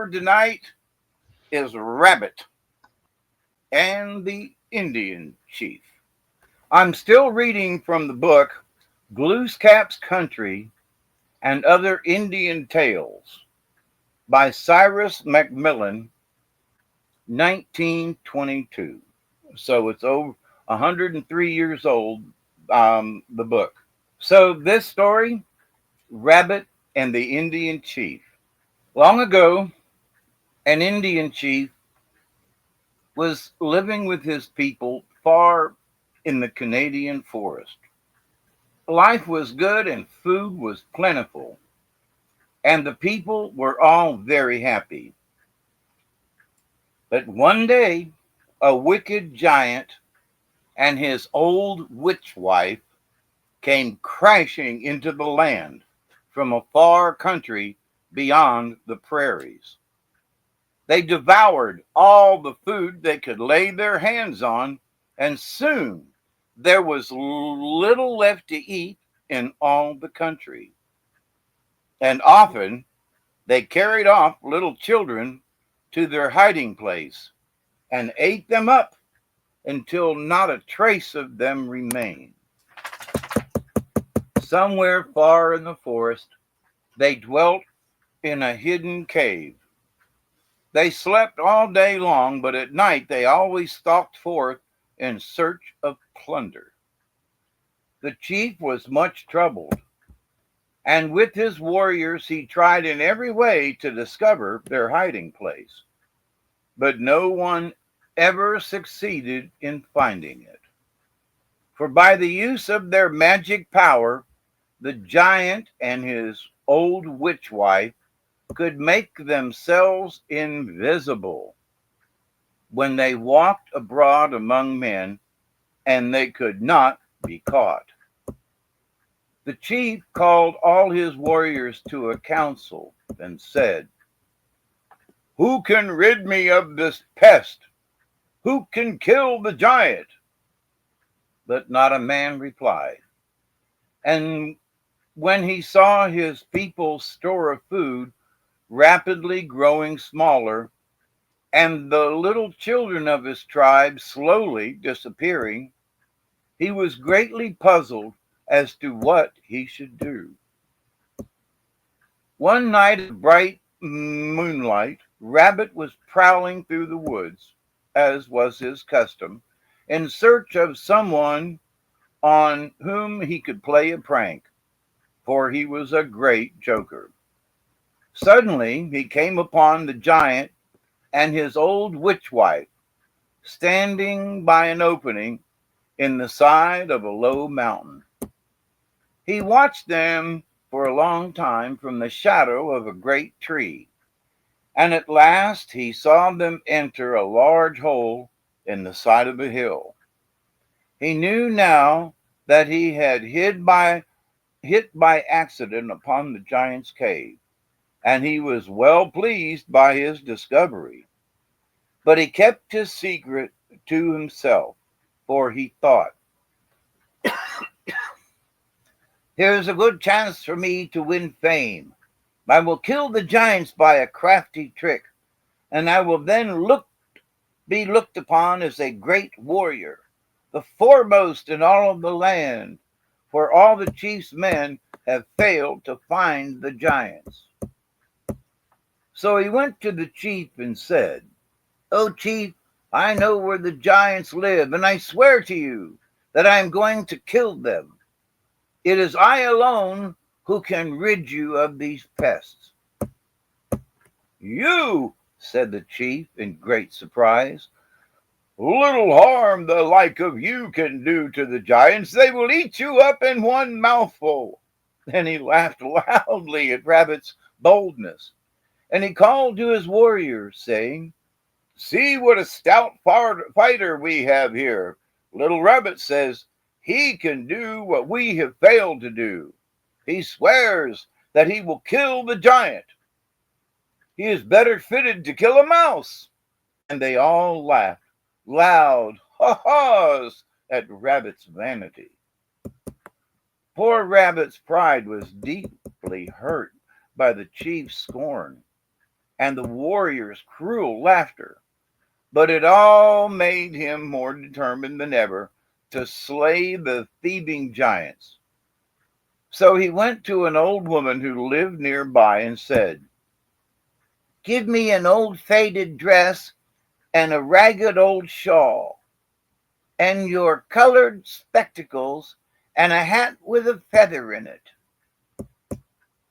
for tonight is Rabbit and the Indian Chief. I'm still reading from the book Glooskap's Country and Other Indian Tales by Cyrus Macmillan, 1922. So it's over 103 years old, the book. So this story, Rabbit and the Indian Chief. Long ago, an Indian chief was living with his people far in the Canadian forest. Life was good and food was plentiful, and the people were all very happy. But one day, a wicked giant and his old witch wife came crashing into the land from a far country beyond the prairies. They devoured all the food they could lay their hands on, and soon there was little left to eat in all the country. And often they carried off little children to their hiding place and ate them up until not a trace of them remained. Somewhere far in the forest, they dwelt in a hidden cave. They slept all day long, but at night they always stalked forth in search of plunder. The chief was much troubled, and with his warriors he tried in every way to discover their hiding place, but no one ever succeeded in finding it. For by the use of their magic power, the giant and his old witch wife could make themselves invisible when they walked abroad among men, and they could not be caught. The chief called all his warriors to a council and said, "Who can rid me of this pest? Who can kill the giant?" But not a man replied. And when he saw his people's store of food rapidly growing smaller, and the little children of his tribe slowly disappearing, he was greatly puzzled as to what he should do. One night of bright moonlight, Rabbit was prowling through the woods, as was his custom, in search of someone on whom he could play a prank, for he was a great joker. Suddenly he came upon the giant and his old witch wife standing by an opening in the side of a low mountain. He watched them for a long time from the shadow of a great tree, and at last he saw them enter a large hole in the side of a hill. He knew now that he had hit by accident upon the giant's cave, and he was well pleased by his discovery. But he kept his secret to himself, for he thought, "Here's a good chance for me to win fame. I will kill the giants by a crafty trick, and I will then be looked upon as a great warrior, the foremost in all of the land, for all the chief's men have failed to find the giants." So he went to the chief and said, "O chief, I know where the giants live, and I swear to you that I am going to kill them. It is I alone who can rid you of these pests." "You," said the chief in great surprise, "little harm the like of you can do to the giants. They will eat you up in one mouthful." Then he laughed loudly at Rabbit's boldness, and he called to his warriors, saying, "See what a stout fighter we have here. Little Rabbit says he can do what we have failed to do. He swears that he will kill the giant. He is better fitted to kill a mouse." And they all laughed loud ha-has at Rabbit's vanity. Poor Rabbit's pride was deeply hurt by the chief's scorn. and the warrior's cruel laughter, but it all made him more determined than ever to slay the thieving giants. So he went to an old woman who lived nearby and said, "Give me an old faded dress and a ragged old shawl, and your colored spectacles and a hat with a feather in it."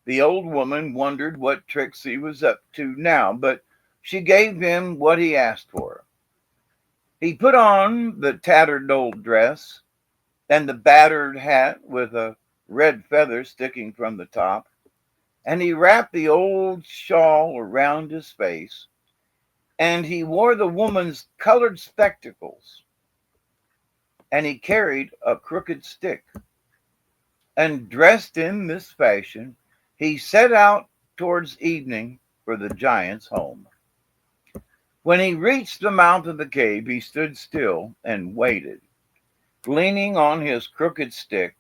The old woman wondered what tricks he was up to now, but she gave him what he asked for. He put on the tattered old dress and the battered hat with a red feather sticking from the top, and he wrapped the old shawl around his face, and he wore the woman's colored spectacles, and he carried a crooked stick. And dressed in this fashion, he set out towards evening for the giant's home. When he reached the mouth of the cave, he stood still and waited, leaning on his crooked stick,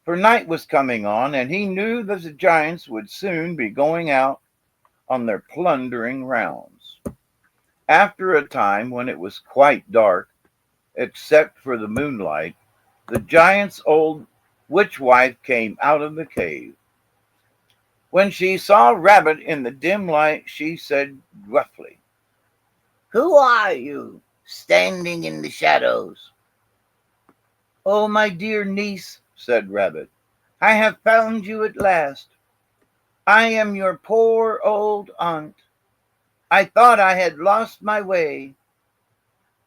for night was coming on, and he knew that the giants would soon be going out on their plundering rounds. After a time, when it was quite dark, except for the moonlight, the giant's old witch wife came out of the cave. When she saw Rabbit in the dim light, she said gruffly, "Who are you, standing in the shadows?" "Oh, my dear niece," said Rabbit, "I have found you at last. I am your poor old aunt. I thought I had lost my way.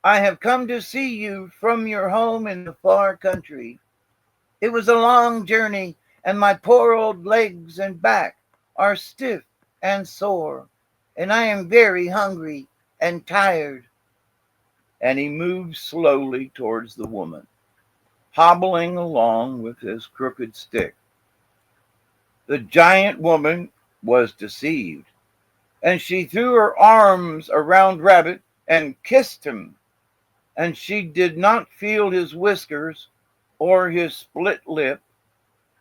I have come to see you from your home in the far country. It was a long journey, and my poor old legs and back are stiff and sore, and I am very hungry and tired." And he moved slowly towards the woman, hobbling along with his crooked stick. The giant woman was deceived, and she threw her arms around Rabbit and kissed him, and she did not feel his whiskers or his split lip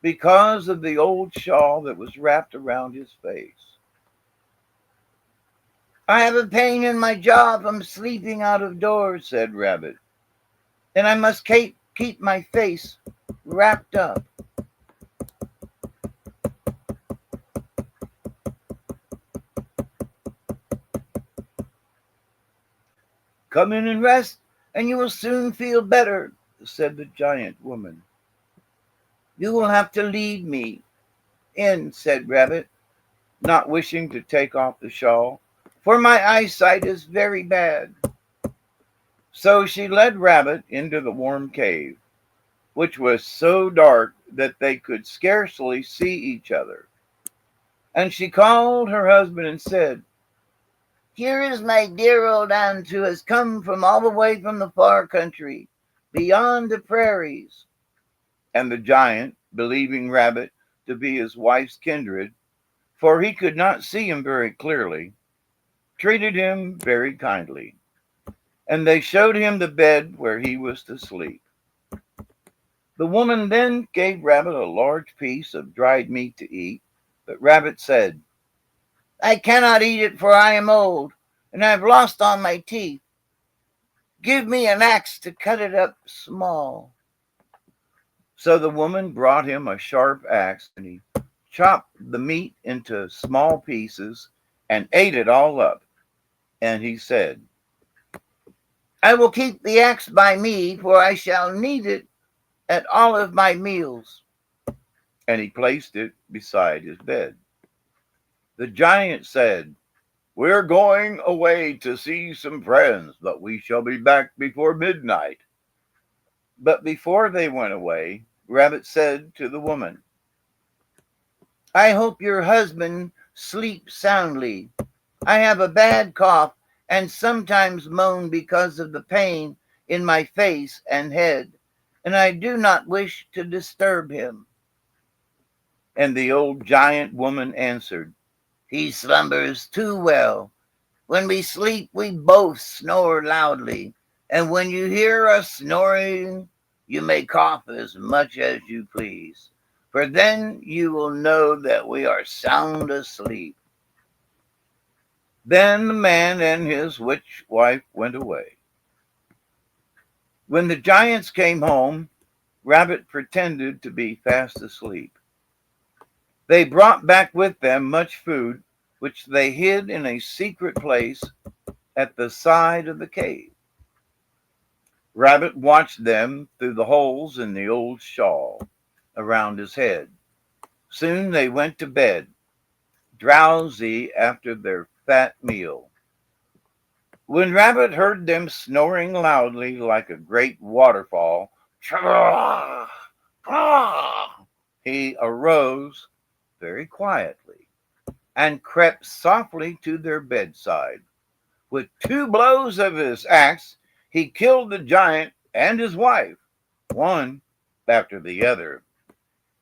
because of the old shawl that was wrapped around his face. "I have a pain in my jaw from sleeping out of doors," said Rabbit, "and I must keep my face wrapped up." "Come in and rest, and you will soon feel better," said the giant woman. "You will have to lead me in," said Rabbit, not wishing to take off the shawl, "for my eyesight is very bad." So she led Rabbit into the warm cave, which was so dark that they could scarcely see each other. And she called her husband and said, "Here is my dear old aunt who has come from all the way from the far country, beyond the prairies." And the giant, believing Rabbit to be his wife's kindred, for he could not see him very clearly, treated him very kindly. And they showed him the bed where he was to sleep. The woman then gave Rabbit a large piece of dried meat to eat, but Rabbit said, "I cannot eat it, for I am old, and I have lost all my teeth. Give me an axe to cut it up small." So the woman brought him a sharp axe, and he chopped the meat into small pieces and ate it all up. And he said, "I will keep the axe by me, for I shall need it at all of my meals." And he placed it beside his bed. The giant said, "We're going away to see some friends, but we shall be back before midnight." But before they went away, Rabbit said to the woman, "I hope your husband sleeps soundly. I have a bad cough and sometimes moan because of the pain in my face and head, and I do not wish to disturb him." And the old giant woman answered, "He slumbers too well. When we sleep, we both snore loudly, and when you hear us snoring, you may cough as much as you please, for then you will know that we are sound asleep." Then the man and his witch wife went away. When the giants came home, Rabbit pretended to be fast asleep. They brought back with them much food, which they hid in a secret place at the side of the cave. Rabbit watched them through the holes in the old shawl around his head. Soon they went to bed, drowsy after their fat meal. When Rabbit heard them snoring loudly like a great waterfall, he arose very quietly and crept softly to their bedside. With 2 blows of his axe, he killed the giant and his wife, one after the other.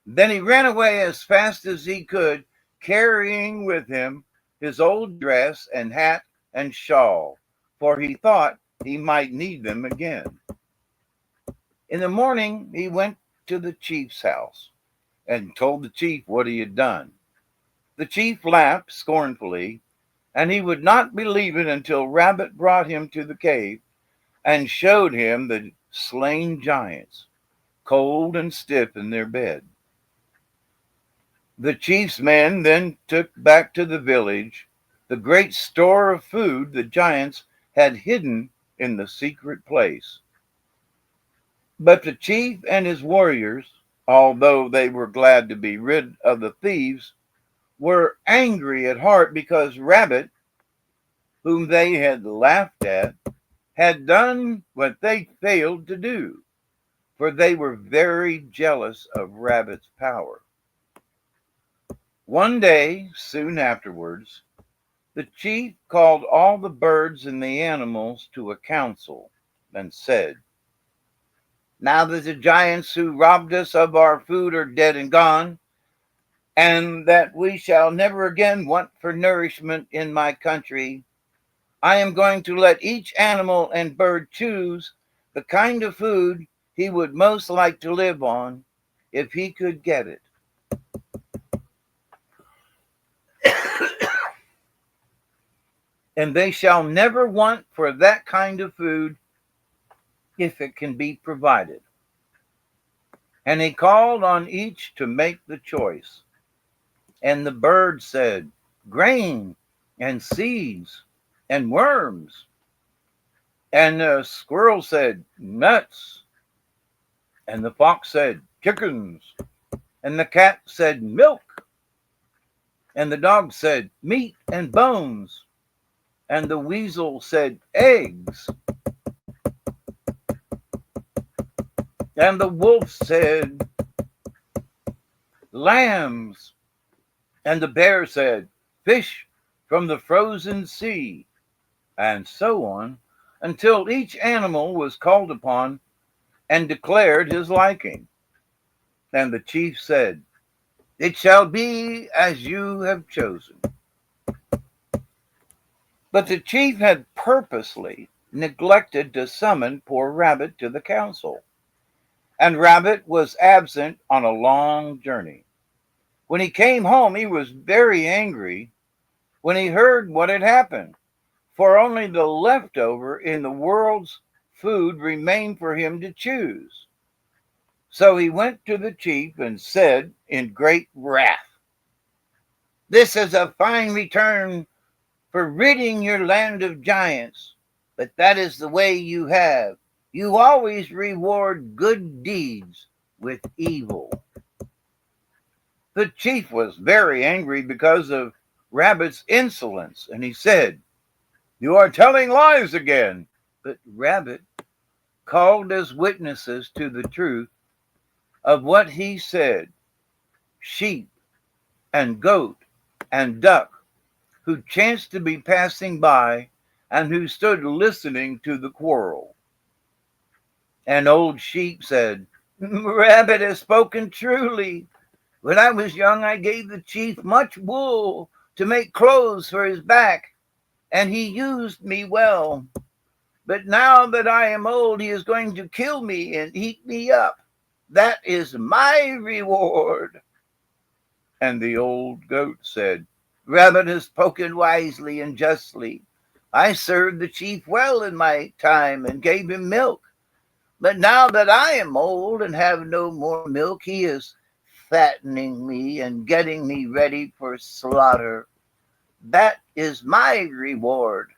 Then he ran away as fast as he could, carrying with him his old dress and hat and shawl, for he thought he might need them again. In the morning, he went to the chief's house and told the chief what he had done. The chief laughed scornfully, and he would not believe it until Rabbit brought him to the cave and showed him the slain giants, cold and stiff in their bed. The chief's men then took back to the village the great store of food the giants had hidden in the secret place. But the chief and his warriors, although they were glad to be rid of the thieves, were angry at heart because Rabbit, whom they had laughed at, had done what they failed to do, for they were very jealous of Rabbit's power. One day, soon afterwards, the chief called all the birds and the animals to a council and said, "Now that the giants who robbed us of our food are dead and gone, and that we shall never again want for nourishment in my country, I am going to let each animal and bird choose the kind of food he would most like to live on if he could get it. And they shall never want for that kind of food if it can be provided." And he called on each to make the choice. And the bird said, "Grain and seeds and worms." And the squirrel said, "Nuts." And the fox said, "Chickens." And the cat said, "Milk." And the dog said, "Meat and bones." And the weasel said, "Eggs." And the wolf said, "Lambs." And the bear said, "Fish from the frozen sea." And so on, until each animal was called upon and declared his liking. And the chief said, "It shall be as you have chosen." But the chief had purposely neglected to summon poor Rabbit to the council, and Rabbit was absent on a long journey. When he came home, he was very angry when he heard what had happened, for only the leftover in the world's food remained for him to choose. So he went to the chief and said in great wrath, "This is a fine return for ridding your land of giants, but that is the way you have. You always reward good deeds with evil." The chief was very angry because of Rabbit's insolence, and he said, "You are telling lies again." But Rabbit called as witnesses to the truth of what he said sheep and goat and duck who chanced to be passing by and who stood listening to the quarrel. An old sheep said, "Rabbit has spoken truly. When I was young, I gave the chief much wool to make clothes for his back, and he used me well. But now that I am old, he is going to kill me and eat me up. That is my reward." And the old goat said, Rabbit has spoken wisely and justly. I served the chief well in my time and gave him milk. But now that I am old and have no more milk, he is fattening me and getting me ready for slaughter. That is my reward.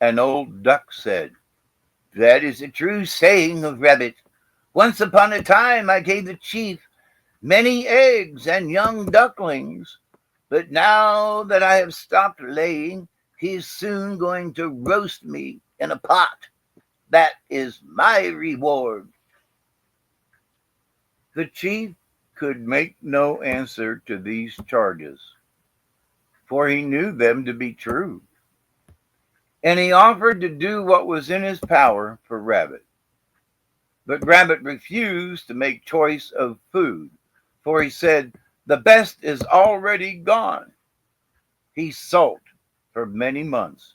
An old duck said, That is a true saying of Rabbit. Once upon a time I gave the chief many eggs and young ducklings, but now that I have stopped laying, he is soon going to roast me in a pot. That is my reward. The chief could make no answer to these charges, for he knew them to be true, and he offered to do what was in his power for Rabbit. But Rabbit refused to make choice of food, for he said, The best is already gone. He sulked for many months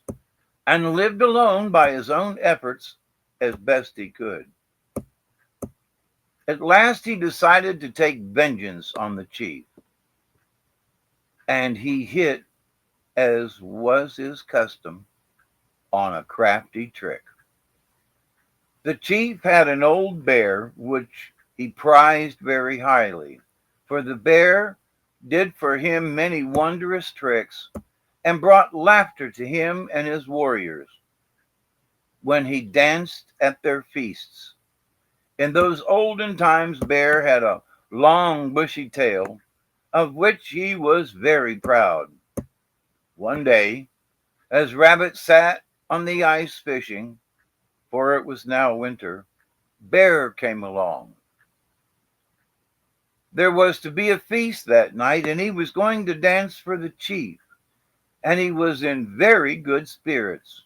and lived alone by his own efforts as best he could. At last he decided to take vengeance on the chief, and he hit, as was his custom, on a crafty trick. The chief had an old bear which he prized very highly, for the bear did for him many wondrous tricks and brought laughter to him and his warriors when he danced at their feasts. In those olden times, Bear had a long bushy tail, of which he was very proud. One day, as Rabbit sat on the ice fishing, for it was now winter, Bear came along. There was to be a feast that night, and he was going to dance for the chief, and he was in very good spirits.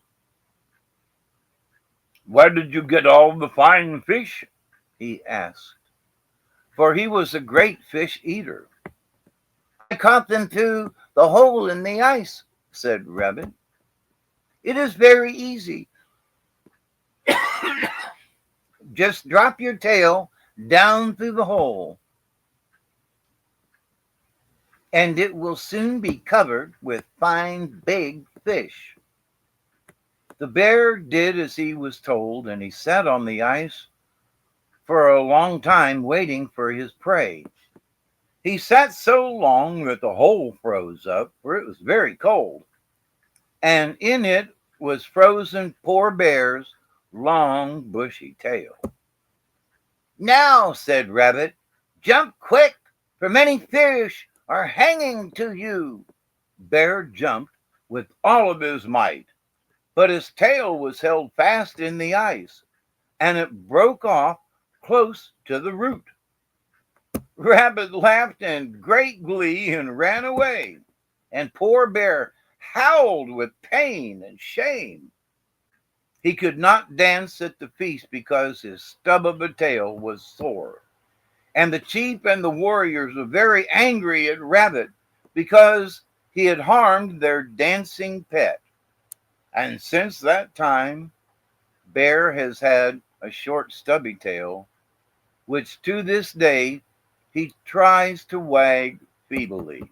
Where did you get all the fine fish? He asked, for he was a great fish eater. I caught them through the hole in the ice, said Rabbit. It is very easy. Just drop your tail down through the hole, and it will soon be covered with fine big fish. The bear did as he was told, and he sat on the ice for a long time waiting for his prey. He sat so long that the hole froze up, for it was very cold, and in it was frozen poor Bear's long bushy tail. Now, said Rabbit, jump quick, for many fish are hanging to you. Bear jumped with all of his might, but his tail was held fast in the ice, and it broke off close to the root. Rabbit laughed in great glee and ran away, and poor Bear howled with pain and shame. He could not dance at the feast because his stub of a tail was sore, and the chief and the warriors were very angry at Rabbit because he had harmed their dancing pet. And since that time, Bear has had a short stubby tail, which to this day he tries to wag feebly.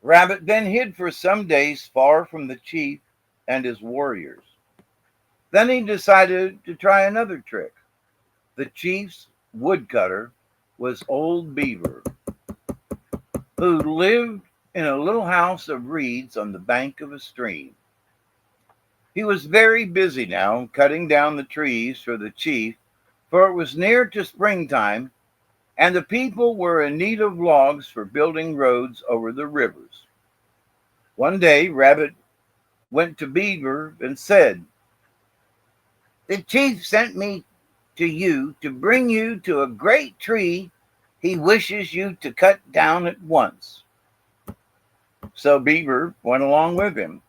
Rabbit then hid for some days far from the chief and his warriors. Then he decided to try another trick. The chief's woodcutter was old Beaver, who lived in a little house of reeds on the bank of a stream. He was very busy now cutting down the trees for the chief, for it was near to springtime, and the people were in need of logs for building roads over the rivers. One day, Rabbit went to Beaver and said, The chief sent me to you to bring you to a great tree he wishes you to cut down at once. So Beaver went along with him.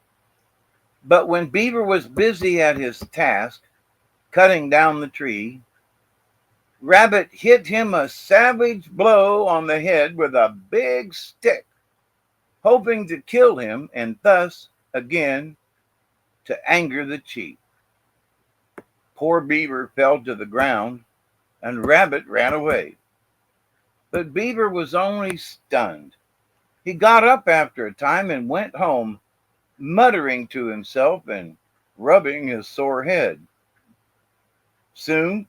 But when Beaver was busy at his task, cutting down the tree, Rabbit hit him a savage blow on the head with a big stick, hoping to kill him and thus, again, to anger the chief. Poor Beaver fell to the ground, and Rabbit ran away. But Beaver was only stunned. He got up after a time and went home, muttering to himself and rubbing his sore head. Soon,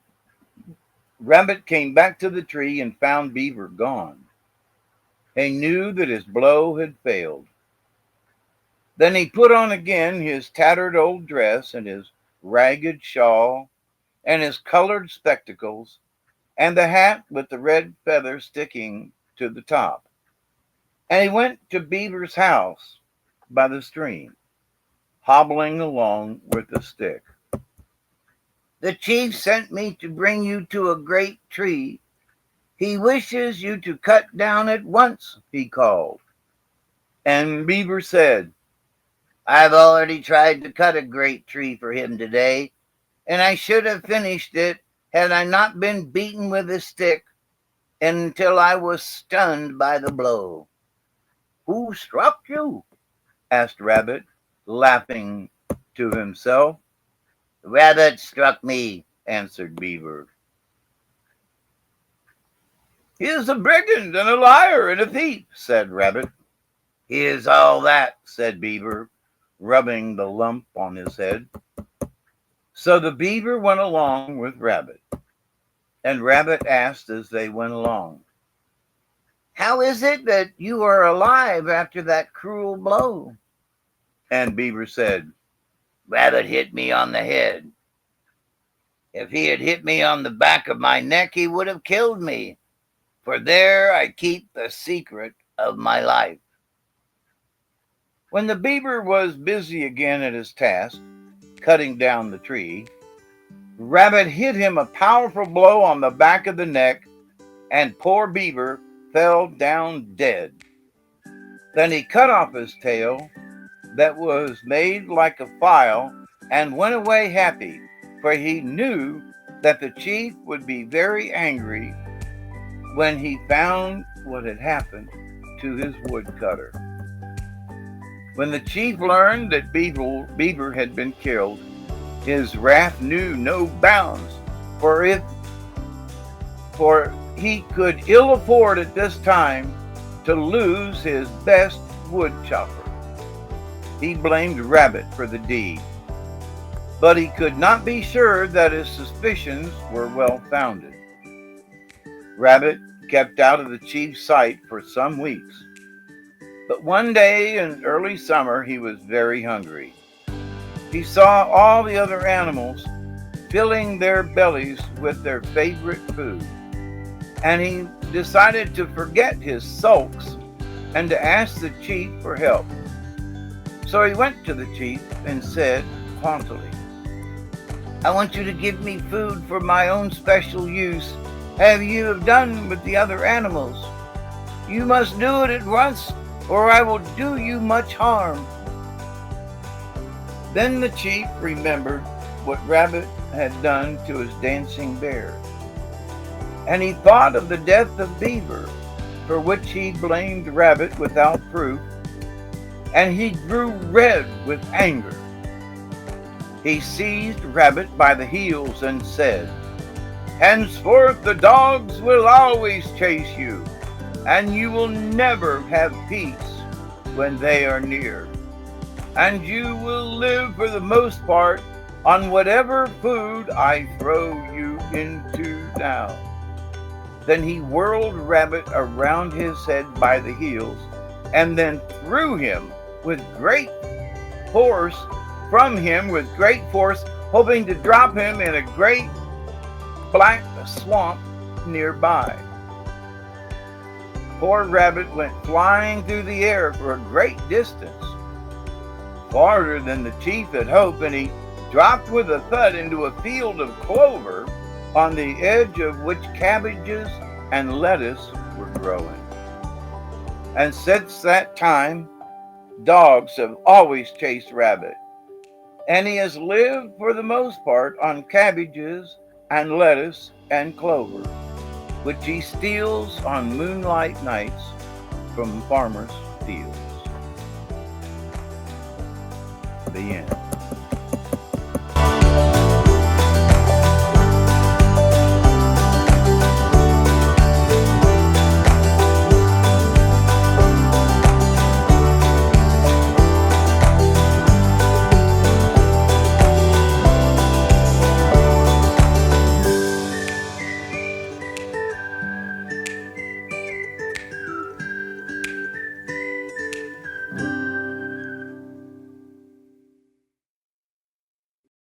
Rabbit came back to the tree and found Beaver gone. He knew that his blow had failed. Then he put on again his tattered old dress and his ragged shawl and his colored spectacles and the hat with the red feather sticking to the top. And he went to Beaver's house by the stream, hobbling along with a stick. "The chief sent me to bring you to a great tree. He wishes you to cut down at once," he called. And Beaver said, "I've already tried to cut a great tree for him today, and I should have finished it had I not been beaten with a stick until I was stunned by the blow." "Who struck you?" asked Rabbit, laughing to himself. "Rabbit struck me," answered Beaver. "He is a brigand and a liar and a thief," said Rabbit. "He is all that," said Beaver, rubbing the lump on his head. So the Beaver went along with Rabbit, and Rabbit asked as they went along, "How is it that you are alive after that cruel blow?" And Beaver said, "Rabbit hit me on the head. If he had hit me on the back of my neck, he would have killed me, for there I keep the secret of my life." When the Beaver was busy again at his task, cutting down the tree, Rabbit hit him a powerful blow on the back of the neck, and poor Beaver fell down dead. Then he cut off his tail that was made like a file and went away happy, for he knew that the chief would be very angry when he found what had happened to his woodcutter. When the chief learned that Beaver had been killed, his wrath knew no bounds, for he could ill afford at this time to lose his best wood chopper. He blamed Rabbit for the deed, but he could not be sure that his suspicions were well founded. Rabbit kept out of the chief's sight for some weeks, but one day in early summer he was very hungry. He saw all the other animals filling their bellies with their favorite food, and he decided to forget his sulks and to ask the chief for help. So he went to the chief and said haughtily, "I want you to give me food for my own special use, as you have done with the other animals. You must do it at once, or I will do you much harm." Then the chief remembered what Rabbit had done to his dancing bear, and he thought of the death of Beaver, for which he blamed Rabbit without proof, and he grew red with anger. He seized Rabbit by the heels and said, "Henceforth the dogs will always chase you, and you will never have peace when they are near. And you will live for the most part on whatever food I throw you into now." Then he whirled Rabbit around his head by the heels and then threw him with great force from him with great force, hoping to drop him in a great black swamp nearby. Poor Rabbit went flying through the air for a great distance, farther than the chief had hoped, and he dropped with a thud into a field of clover on the edge of which cabbages and lettuce were growing. And since that time, dogs have always chased Rabbit, and he has lived for the most part on cabbages and lettuce and clover, which he steals on moonlight nights from farmers' fields. The end.